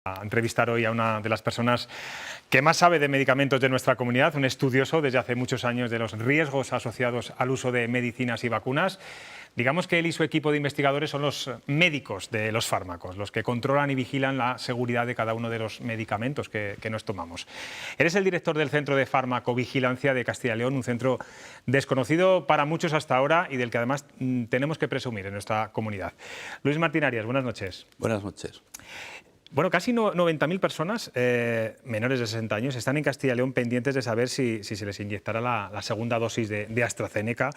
A entrevistar hoy a una de las personas que más sabe de medicamentos de nuestra comunidad, un estudioso desde hace muchos años de los riesgos asociados al uso de medicinas y vacunas. Digamos que él y su equipo de investigadores son los médicos de los fármacos, los que controlan y vigilan la seguridad de cada uno de los medicamentos que nos tomamos. Él es el director del Centro de Farmacovigilancia de Castilla y León, un centro desconocido para muchos hasta ahora y del que además tenemos que presumir en nuestra comunidad. Luis Martín Arias, buenas noches. Buenas noches. Bueno, casi 90.000 personas menores de 60 años están en Castilla y León pendientes de saber si se les inyectará la segunda dosis de AstraZeneca.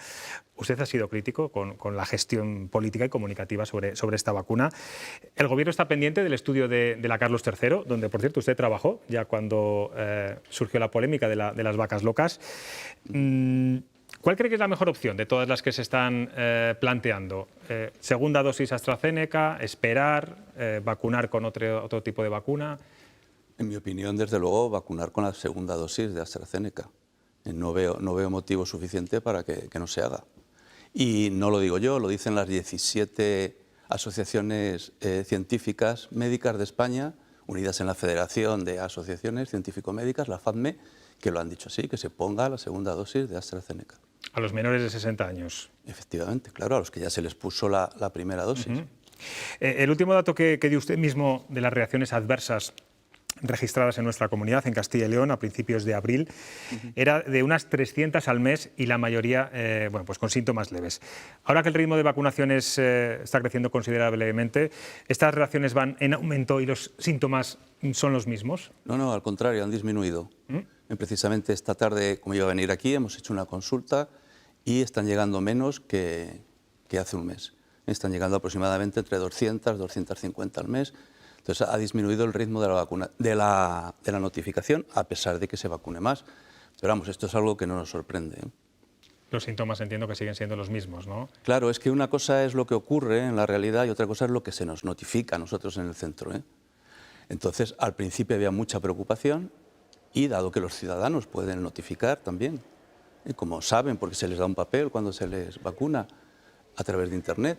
Usted ha sido crítico con la gestión política y comunicativa sobre esta vacuna. El Gobierno está pendiente del estudio de la Carlos III, donde, por cierto, usted trabajó ya cuando surgió la polémica de las vacas locas. ¿Cuál cree que es la mejor opción de todas las que se están planteando? ¿Segunda dosis AstraZeneca, esperar, vacunar con otro tipo de vacuna? En mi opinión, desde luego, vacunar con la segunda dosis de AstraZeneca. No veo motivo suficiente para que no se haga. Y no lo digo yo, lo dicen las 17 asociaciones científicas médicas de España, unidas en la Federación de Asociaciones Científico-Médicas, la FADME, que lo han dicho así, que se ponga la segunda dosis de AstraZeneca. A los menores de 60 años. Efectivamente, claro, a los que ya se les puso la primera dosis. El último dato que dio usted mismo de las reacciones adversas registradas en nuestra comunidad, en Castilla y León, a principios de abril, era de unas 300 al mes y la mayoría bueno, pues con síntomas leves. Ahora que el ritmo de vacunaciones está creciendo considerablemente, ¿estas reacciones van en aumento y los síntomas son los mismos? No, al contrario, han disminuido. Precisamente esta tarde, como iba a venir aquí, hemos hecho una consulta y están llegando menos que hace un mes. Están llegando aproximadamente entre 200 y 250 al mes. Entonces ha disminuido el ritmo de la vacuna, de la notificación, a pesar de que se vacune más. Pero vamos, esto es algo que no nos sorprende. Los síntomas entiendo que siguen siendo los mismos, ¿no? Claro, es que una cosa es lo que ocurre en la realidad y otra cosa es lo que se nos notifica a nosotros en el centro. Entonces, al principio había mucha preocupación y dado que los ciudadanos pueden notificar también, como saben, porque se les da un papel cuando se les vacuna a través de Internet,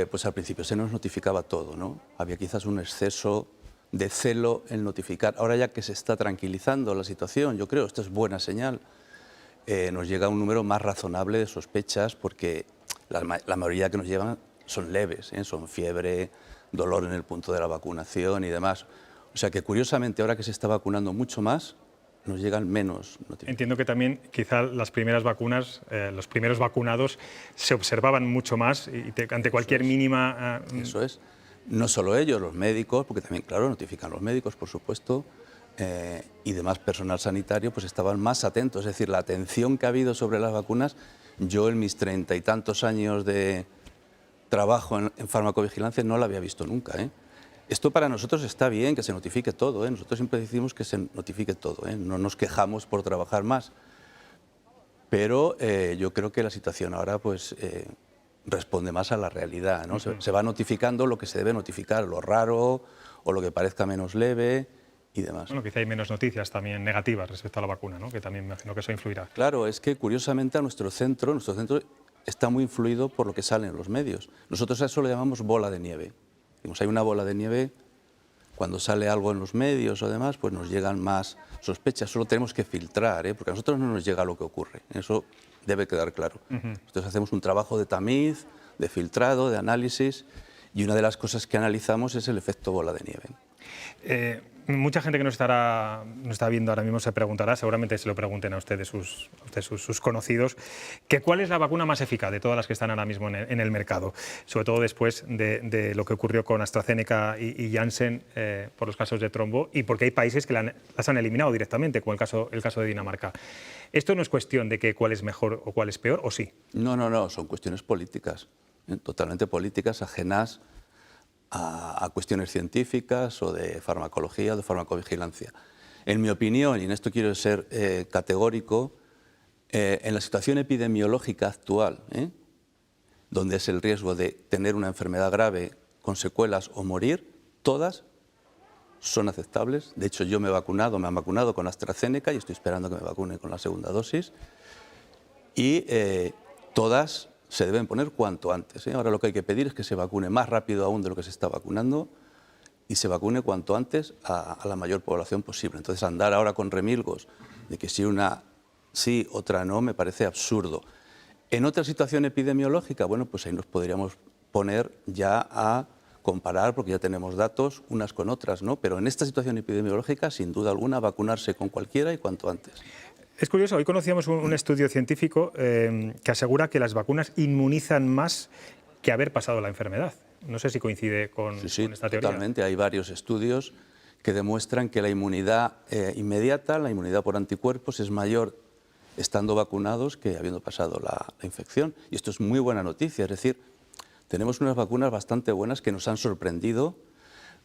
pues al principio se nos notificaba todo, ¿no? Había quizás un exceso de celo en notificar. Ahora ya que se está tranquilizando la situación, yo creo, esto es buena señal, nos llega un número más razonable de sospechas porque la mayoría que nos llegan son leves, son fiebre, dolor en el punto de la vacunación y demás. O sea que curiosamente ahora que se está vacunando mucho más, nos llegan menos notificaciones. Entiendo que también quizá las primeras vacunas, los primeros vacunados se observaban mucho más y ante cualquier mínima... Eso es. No solo ellos, los médicos, porque también, claro, notifican los médicos, por supuesto, y demás personal sanitario, pues estaban más atentos. Es decir, la atención que ha habido sobre las vacunas, yo en mis 30 y tantos años de trabajo en farmacovigilancia no la había visto nunca. Esto para nosotros está bien, que se notifique todo. Nosotros siempre decimos que se notifique todo. No nos quejamos por trabajar más. Pero yo creo que la situación ahora pues, responde más a la realidad, ¿no? Se va notificando lo que se debe notificar, lo raro o lo que parezca menos leve y demás. Bueno, quizá hay menos noticias también negativas respecto a la vacuna, ¿no? Que también me imagino que eso influirá. Claro, es que curiosamente a nuestro centro está muy influido por lo que sale en los medios. Nosotros a eso lo llamamos bola de nieve. Hay una bola de nieve, cuando sale algo en los medios o demás, pues nos llegan más sospechas. Solo tenemos que filtrar, porque a nosotros no nos llega lo que ocurre. Eso debe quedar claro. Nosotros hacemos un trabajo de tamiz, de filtrado, de análisis, y una de las cosas que analizamos es el efecto bola de nieve. Mucha gente que nos está viendo ahora mismo se preguntará, seguramente se lo pregunten a ustedes, sus conocidos, que cuál es la vacuna más eficaz de todas las que están ahora mismo en el mercado, sobre todo después de lo que ocurrió con AstraZeneca y Janssen por los casos de trombo y porque hay países que las han eliminado directamente, como el caso de Dinamarca. ¿Esto no es cuestión de que cuál es mejor o cuál es peor, o sí? No, son cuestiones políticas, totalmente políticas, ajenas a cuestiones científicas o de farmacología o de farmacovigilancia. En mi opinión, y en esto quiero ser categórico, en la situación epidemiológica actual, donde es el riesgo de tener una enfermedad grave con secuelas o morir, todas son aceptables. De hecho, me han vacunado con AstraZeneca y estoy esperando que me vacune con la segunda dosis. Y todas se deben poner cuanto antes. Ahora lo que hay que pedir es que se vacune más rápido aún de lo que se está vacunando y se vacune cuanto antes a la mayor población posible. Entonces, andar ahora con remilgos de que si una sí, otra no, me parece absurdo. En otra situación epidemiológica, bueno, pues ahí nos podríamos poner ya a comparar, porque ya tenemos datos unas con otras, ¿no? Pero en esta situación epidemiológica, sin duda alguna, vacunarse con cualquiera y cuanto antes. Es curioso, hoy conocíamos un estudio científico que asegura que las vacunas inmunizan más que haber pasado la enfermedad. No sé si coincide con esta teoría. Totalmente. Hay varios estudios que demuestran que la inmunidad inmediata, la inmunidad por anticuerpos, es mayor estando vacunados que habiendo pasado la infección. Y esto es muy buena noticia, es decir, tenemos unas vacunas bastante buenas que nos han sorprendido.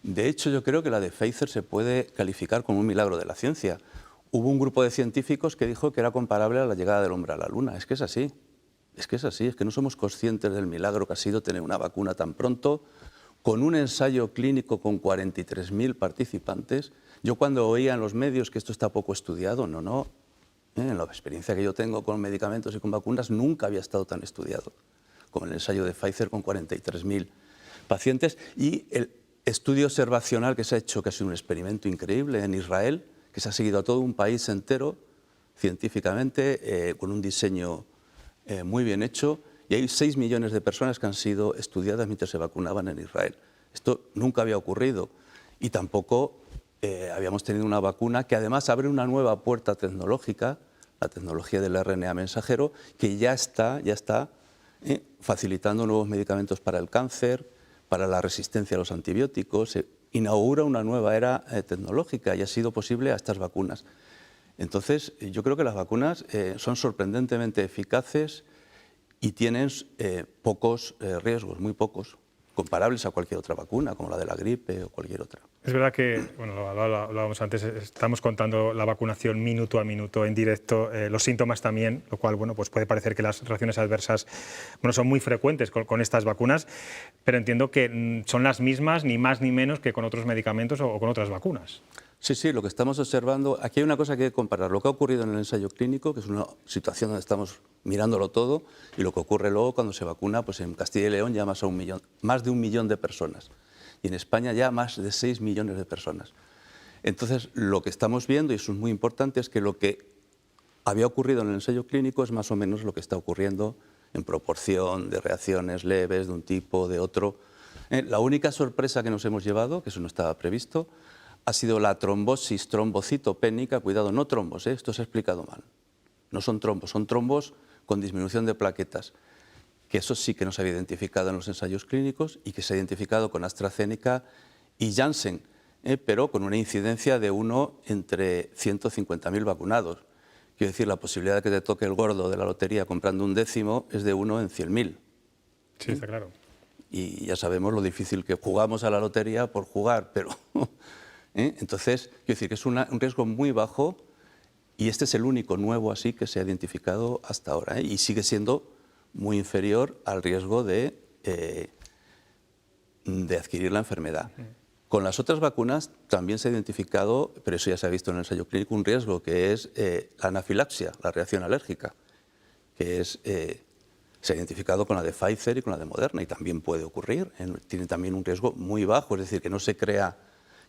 De hecho, yo creo que la de Pfizer se puede calificar como un milagro de la ciencia. Hubo un grupo de científicos que dijo que era comparable a la llegada del hombre a la Luna. Es que es así, es que es así, es que no somos conscientes del milagro que ha sido tener una vacuna tan pronto, con un ensayo clínico con 43.000 participantes. Yo cuando oía en los medios que esto está poco estudiado, no. En la experiencia que yo tengo con medicamentos y con vacunas, nunca había estado tan estudiado como el ensayo de Pfizer con 43.000 pacientes. Y el estudio observacional que se ha hecho, que ha sido un experimento increíble en Israel, que se ha seguido a todo un país entero, científicamente, con un diseño muy bien hecho, y hay 6 millones de personas que han sido estudiadas mientras se vacunaban en Israel. Esto nunca había ocurrido y tampoco habíamos tenido una vacuna que además abre una nueva puerta tecnológica, la tecnología del RNA mensajero, que ya está facilitando nuevos medicamentos para el cáncer, para la resistencia a los antibióticos. Se inaugura una nueva era tecnológica y ha sido posible a estas vacunas. Entonces, yo creo que las vacunas son sorprendentemente eficaces y tienen pocos riesgos, muy pocos, comparables a cualquier otra vacuna, como la de la gripe o cualquier otra. Es verdad que, bueno, lo hablábamos antes, estamos contando la vacunación minuto a minuto en directo, los síntomas también, lo cual, bueno, pues puede parecer que las reacciones adversas, bueno, son muy frecuentes con estas vacunas, pero entiendo que son las mismas, ni más ni menos que con otros medicamentos o con otras vacunas. Sí, lo que estamos observando, aquí hay una cosa que hay que comparar, lo que ha ocurrido en el ensayo clínico, que es una situación donde estamos mirándolo todo, y lo que ocurre luego cuando se vacuna, pues en Castilla y León ya más de 1 millón de personas, y en España ya más de 6 millones de personas. Entonces, lo que estamos viendo, y eso es muy importante, es que lo que había ocurrido en el ensayo clínico es más o menos lo que está ocurriendo en proporción de reacciones leves de un tipo, de otro. La única sorpresa que nos hemos llevado, que eso no estaba previsto, ha sido la trombosis trombocitopénica, cuidado, no trombos, esto se ha explicado mal. No son trombos con disminución de plaquetas, que eso sí que no se había identificado en los ensayos clínicos y que se ha identificado con AstraZeneca y Janssen, pero con una incidencia de 1 entre 150.000 vacunados. Quiero decir, la posibilidad de que te toque el gordo de la lotería comprando un décimo es de 1 en 100.000. Sí, está claro. Y ya sabemos lo difícil que jugamos a la lotería por jugar, pero... Entonces, quiero decir que es un riesgo muy bajo y este es el único nuevo así que se ha identificado hasta ahora, y sigue siendo muy inferior al riesgo de adquirir la enfermedad. Con las otras vacunas también se ha identificado, pero eso ya se ha visto en el ensayo clínico, un riesgo que es la anafilaxia, la reacción alérgica, que se ha identificado con la de Pfizer y con la de Moderna y también puede ocurrir, tiene también un riesgo muy bajo, es decir, que no se crea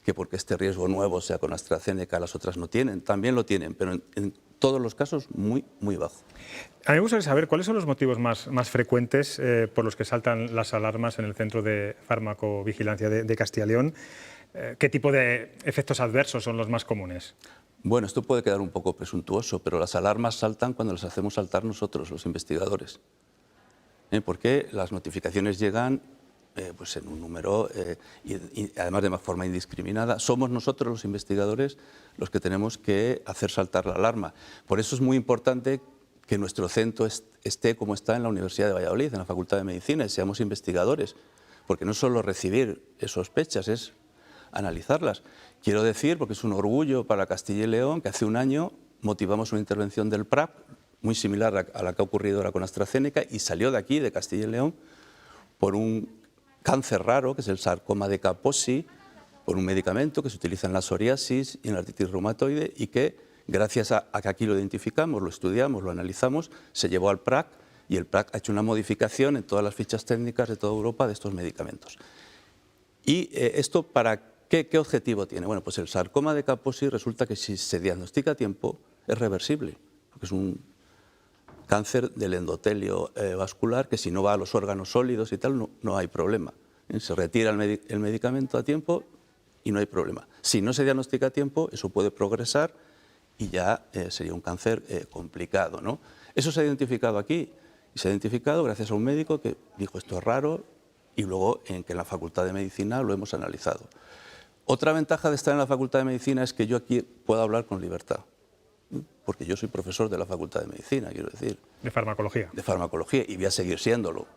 que porque este riesgo nuevo sea con AstraZeneca, las otras no tienen. También lo tienen, pero en todos los casos muy, muy bajo. A mí me gustaría saber cuáles son los motivos más frecuentes por los que saltan las alarmas en el Centro de Farmacovigilancia de Castilla y León. ¿Qué tipo de efectos adversos son los más comunes? Bueno, esto puede quedar un poco presuntuoso, pero las alarmas saltan cuando las hacemos saltar nosotros, los investigadores. Porque las notificaciones llegan pues en un número y además de forma indiscriminada. Somos nosotros los investigadores los que tenemos que hacer saltar la alarma. Por eso es muy importante que nuestro centro esté como está en la Universidad de Valladolid, en la Facultad de Medicina, y seamos investigadores, porque no solo recibir sospechas, es analizarlas. Quiero decir, porque es un orgullo para Castilla y León, que hace un año motivamos una intervención del PRAP, muy similar a la que ha ocurrido ahora con AstraZeneca, y salió de aquí, de Castilla y León, por un cáncer raro, que es el sarcoma de Kaposi, por un medicamento que se utiliza en la psoriasis y en la artritis reumatoide y que, gracias a que aquí lo identificamos, lo estudiamos, lo analizamos, se llevó al PRAC y el PRAC ha hecho una modificación en todas las fichas técnicas de toda Europa de estos medicamentos. Y esto para ¿Qué objetivo tiene? Bueno, pues el sarcoma de Kaposi resulta que si se diagnostica a tiempo es reversible, porque es un cáncer del endotelio vascular que si no va a los órganos sólidos y tal, no hay problema. Se retira el medicamento a tiempo y no hay problema. Si no se diagnostica a tiempo, eso puede progresar y ya sería un cáncer complicado, ¿no? Eso se ha identificado aquí, y se ha identificado gracias a un médico que dijo esto es raro, y luego que en la Facultad de Medicina lo hemos analizado. Otra ventaja de estar en la Facultad de Medicina es que yo aquí puedo hablar con libertad, porque yo soy profesor de la Facultad de Medicina, quiero decir. De farmacología. De farmacología, y voy a seguir siéndolo.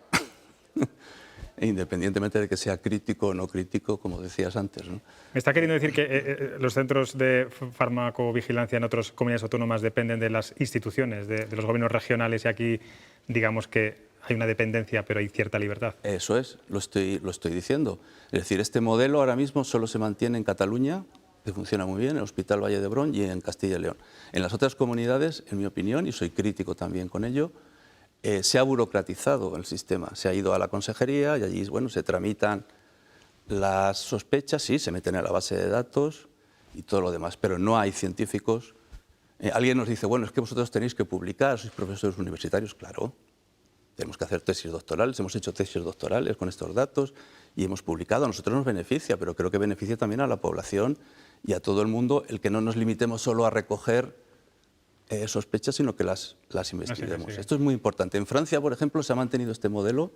Independientemente de que sea crítico o no crítico, como decías antes, ¿no? ¿Me está queriendo decir que los centros de farmacovigilancia en otras comunidades autónomas dependen de las instituciones, de los gobiernos regionales, y aquí digamos que hay una dependencia pero hay cierta libertad? Eso es, lo estoy diciendo. Es decir, este modelo ahora mismo solo se mantiene en Cataluña, que funciona muy bien, en el Hospital Valle d'Hebron y en Castilla y León. En las otras comunidades, en mi opinión, y soy crítico también con ello, se ha burocratizado el sistema. Se ha ido a la consejería y allí, bueno, se tramitan las sospechas, sí, se meten en la base de datos y todo lo demás, pero no hay científicos. Alguien nos dice, bueno, es que vosotros tenéis que publicar, sois profesores universitarios. Claro, tenemos que hacer tesis doctorales, hemos hecho tesis doctorales con estos datos y hemos publicado. A nosotros nos beneficia, pero creo que beneficia también a la población y a todo el mundo el que no nos limitemos solo a recoger sospechas, sino que las investiguemos. Esto es muy importante. En Francia, por ejemplo, se ha mantenido este modelo.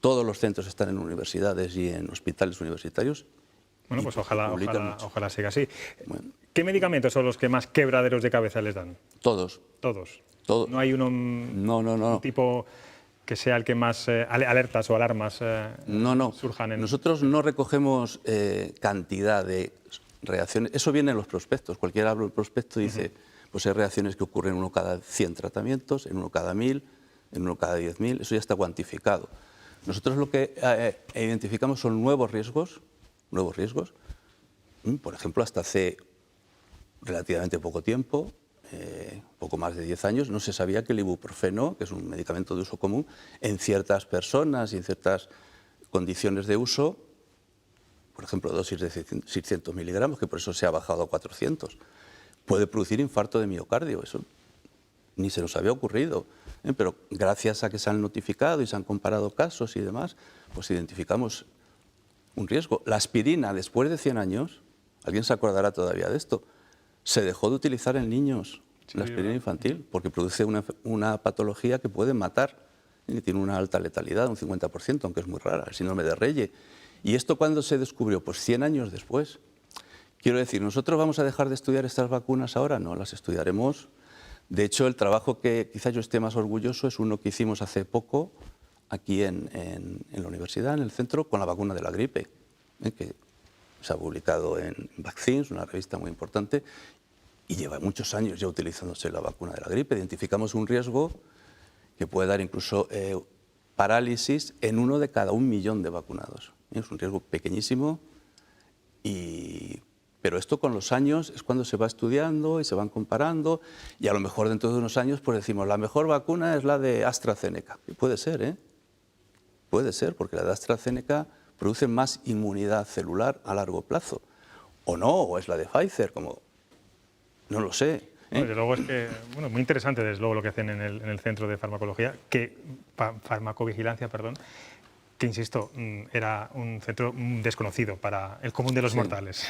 Todos los centros están en universidades y en hospitales universitarios. Bueno, pues ojalá siga así. Bueno. ¿Qué medicamentos son los que más quebraderos de cabeza les dan? Todos. Todos. Todos. No hay uno No. un tipo que sea el que más alertas o alarmas surjan en... Nosotros no recogemos cantidad de reacciones. Eso viene en los prospectos. Cualquiera abre el prospecto y dice, pues hay reacciones que ocurren en uno cada 100 tratamientos, en uno cada 1000, en uno cada 10.000. Eso ya está cuantificado. Nosotros lo que identificamos son nuevos riesgos. Por ejemplo, hasta hace relativamente poco tiempo, poco más de 10 años, no se sabía que el ibuprofeno, que es un medicamento de uso común, en ciertas personas y en ciertas condiciones de uso, por ejemplo, dosis de 600 miligramos, que por eso se ha bajado a 400, puede producir infarto de miocardio. Eso ni se nos había ocurrido. Pero gracias a que se han notificado y se han comparado casos y demás, pues identificamos un riesgo. La aspirina, después de 100 años, alguien se acordará todavía de esto, se dejó de utilizar en niños, la aspirina infantil, porque produce una patología que puede matar, y que tiene una alta letalidad, un 50%, aunque es muy rara, el síndrome de Reye. ¿Y esto cuándo se descubrió? Pues 100 años después. Quiero decir, ¿nosotros vamos a dejar de estudiar estas vacunas ahora? No, las estudiaremos. De hecho, el trabajo que quizás yo esté más orgulloso es uno que hicimos hace poco aquí en la universidad, en el centro, con la vacuna de la gripe, que se ha publicado en Vaccines, una revista muy importante, y lleva muchos años ya utilizándose la vacuna de la gripe. Identificamos un riesgo que puede dar incluso parálisis en 1 de cada 1 millón de vacunados. Es un riesgo pequeñísimo, pero esto con los años es cuando se va estudiando y se van comparando, y a lo mejor dentro de unos años pues decimos la mejor vacuna es la de AstraZeneca. Y puede ser, ¿eh? Puede ser, porque la de AstraZeneca produce más inmunidad celular a largo plazo. O no, o es la de Pfizer, como no lo sé. Bueno, desde luego es que, bueno, muy interesante desde luego lo que hacen en el Centro de Farmacología, farmacovigilancia, perdón, que insisto, era un centro desconocido para el común de los mortales.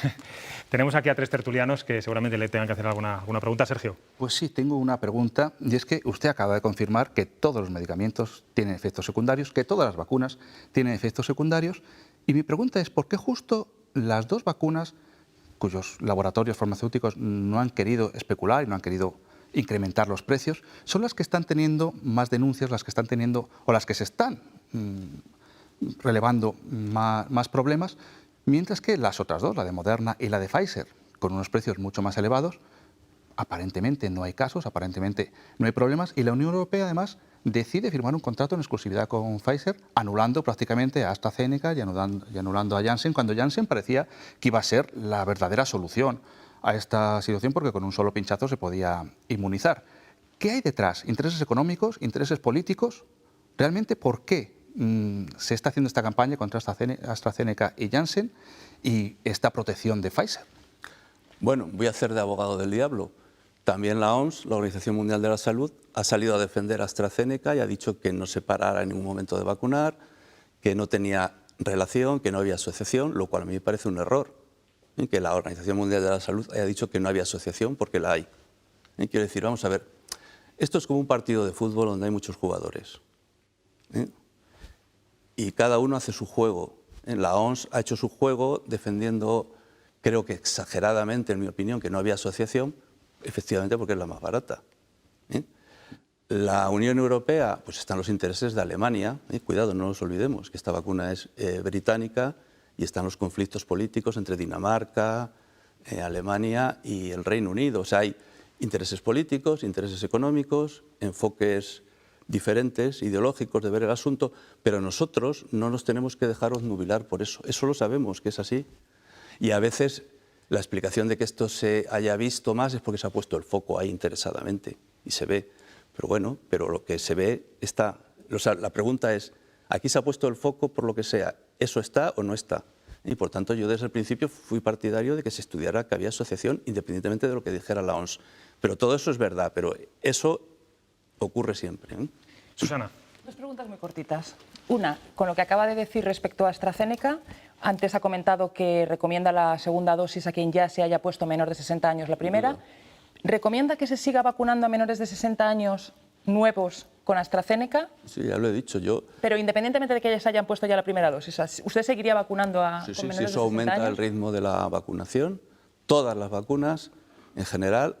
Tenemos aquí a 3 tertulianos que seguramente le tengan que hacer alguna pregunta. Sergio. Pues sí, tengo una pregunta, y es que usted acaba de confirmar que todos los medicamentos tienen efectos secundarios, que todas las vacunas tienen efectos secundarios, y mi pregunta es ¿por qué justo las 2 vacunas cuyos laboratorios farmacéuticos no han querido especular y no han querido incrementar los precios, son las que están teniendo más denuncias, las que están teniendo o las que se están relevando más problemas, mientras que las otras 2, la de Moderna y la de Pfizer, con unos precios mucho más elevados, aparentemente no hay casos, aparentemente no hay problemas, y la Unión Europea además decide firmar un contrato en exclusividad con Pfizer, anulando prácticamente a AstraZeneca y anulando a Janssen, cuando Janssen parecía que iba a ser la verdadera solución a esta situación, porque con un solo pinchazo se podía inmunizar. ¿Qué hay detrás? ¿Intereses económicos? ¿Intereses políticos? ¿Realmente por qué se está haciendo esta campaña contra AstraZeneca y Janssen y esta protección de Pfizer? Bueno, voy a hacer de abogado del diablo. También la OMS, la Organización Mundial de la Salud, ha salido a defender a AstraZeneca y ha dicho que no se parara en ningún momento de vacunar, que no tenía relación, que no había asociación, lo cual a mí me parece un error. Que la Organización Mundial de la Salud haya dicho que no había asociación porque la hay. Quiero decir, vamos a ver, esto es como un partido de fútbol donde hay muchos jugadores. Y cada uno hace su juego. La OMS ha hecho su juego defendiendo, creo que exageradamente, en mi opinión, que no había asociación, efectivamente porque es la más barata. La Unión Europea, pues están los intereses de Alemania. Cuidado, no nos olvidemos que esta vacuna es británica y están los conflictos políticos entre Dinamarca, Alemania y el Reino Unido. O sea, hay intereses políticos, intereses económicos, enfoques diferentes, ideológicos de ver el asunto, pero nosotros no nos tenemos que dejar obnubilar por eso. Eso lo sabemos, que es así. Y a veces la explicación de que esto se haya visto más es porque se ha puesto el foco ahí interesadamente y se ve. Pero bueno, pero lo que se ve está. O sea, la pregunta es, aquí se ha puesto el foco por lo que sea, ¿eso está o no está? Y por tanto yo desde el principio fui partidario de que se estudiara que había asociación independientemente de lo que dijera la OMS. Pero todo eso es verdad, pero eso ocurre siempre. Susana. Dos preguntas muy cortitas. Una, con lo que acaba de decir respecto a AstraZeneca, antes ha comentado que recomienda la segunda dosis a quien ya se haya puesto menor de 60 años la primera. ¿Recomienda que se siga vacunando a menores de 60 años nuevos con AstraZeneca? Sí, ya lo he dicho yo. Pero independientemente de que se hayan puesto ya la primera dosis, ¿usted seguiría vacunando a Sí, con menores sí, de 60 eso aumenta años? el ritmo de la vacunación. Todas las vacunas, en general,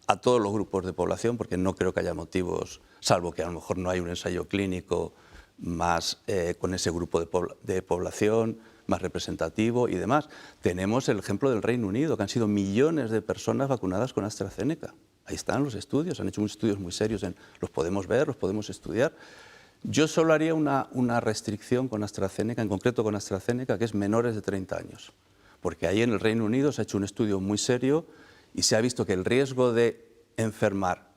a todos los grupos de población, porque no creo que haya motivos, salvo que a lo mejor no hay un ensayo clínico más con ese grupo de población más representativo y demás. Tenemos el ejemplo del Reino Unido, que han sido millones de personas vacunadas con AstraZeneca. Ahí están los estudios, han hecho unos estudios muy serios, los podemos ver, los podemos estudiar. Yo solo haría una restricción con AstraZeneca, en concreto con AstraZeneca, que es menores de 30 años. Porque ahí en el Reino Unido se ha hecho un estudio muy serio y se ha visto que el riesgo de enfermar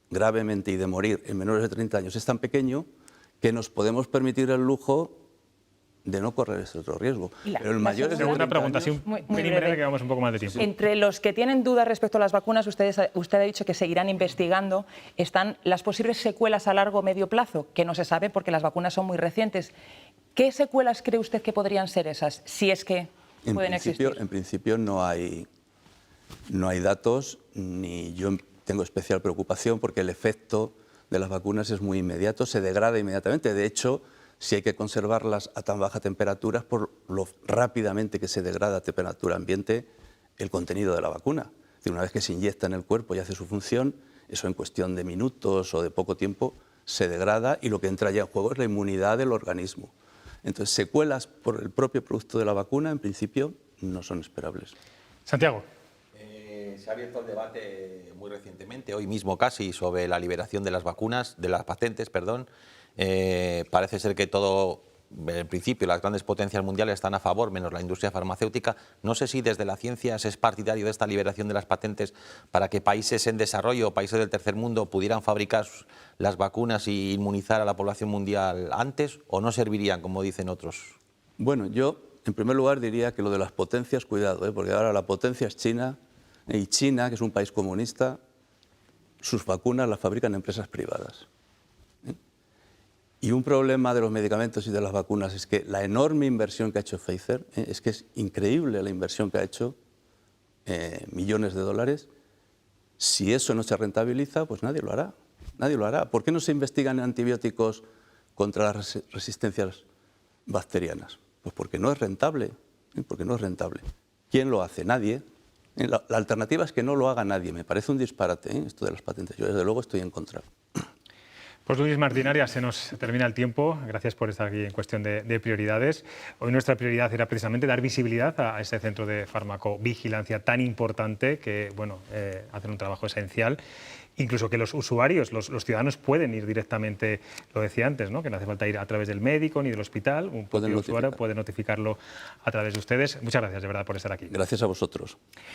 gravemente y de morir en menores de 30 años es tan pequeño que nos podemos permitir el lujo de no correr ese otro riesgo. Pero el mayor es segunda pregunta, sí, muy breve, breve. que vamos un poco más de tiempo. Entre los que tienen dudas respecto a las vacunas, usted ha dicho que seguirán investigando, están las posibles secuelas a largo o medio plazo, que no se sabe porque las vacunas son muy recientes. ¿Qué secuelas cree usted que podrían ser esas, si es que pueden existir? En principio no hay datos, ni yo tengo especial preocupación porque el efecto de las vacunas es muy inmediato, se degrada inmediatamente. De hecho, si hay que conservarlas a tan baja temperatura, por lo rápidamente que se degrada a temperatura ambiente el contenido de la vacuna. Es decir, una vez que se inyecta en el cuerpo y hace su función, eso en cuestión de minutos o de poco tiempo se degrada y lo que entra ya en juego es la inmunidad del organismo. Entonces, secuelas por el propio producto de la vacuna, en principio, no son esperables. Santiago. Se ha abierto el debate muy recientemente, hoy mismo casi, sobre la liberación de las vacunas, de las patentes, perdón. Parece ser que todo, en principio, las grandes potencias mundiales están a favor, menos la industria farmacéutica. No sé si desde la ciencia se es partidario de esta liberación de las patentes para que países en desarrollo o países del tercer mundo pudieran fabricar las vacunas y inmunizar a la población mundial antes, o no servirían, como dicen otros. Bueno, yo, en primer lugar, diría que lo de las potencias, cuidado, porque ahora la potencia es China, y China, que es un país comunista, sus vacunas las fabrican empresas privadas. Y un problema de los medicamentos y de las vacunas es que la enorme inversión que ha hecho Pfizer, es que es increíble la inversión que ha hecho, millones de dólares. Si eso no se rentabiliza, pues nadie lo hará. Nadie lo hará. ¿Por qué no se investigan antibióticos contra las resistencias bacterianas? Pues porque no es rentable. Porque no es rentable. ¿Quién lo hace? Nadie. La alternativa es que no lo haga nadie. Me parece un disparate, esto de las patentes. Yo, desde luego, estoy en contra. Pues Luis Martín Arias, se nos termina el tiempo. Gracias por estar aquí en cuestión de prioridades. Hoy nuestra prioridad era precisamente dar visibilidad a ese centro de farmacovigilancia tan importante que, bueno, hacen un trabajo esencial. Incluso que los usuarios, los ciudadanos pueden ir directamente, lo decía antes, ¿no? Que no hace falta ir a través del médico ni del hospital. Un propio usuario puede notificarlo a través de ustedes. Muchas gracias, de verdad, por estar aquí. Gracias a vosotros.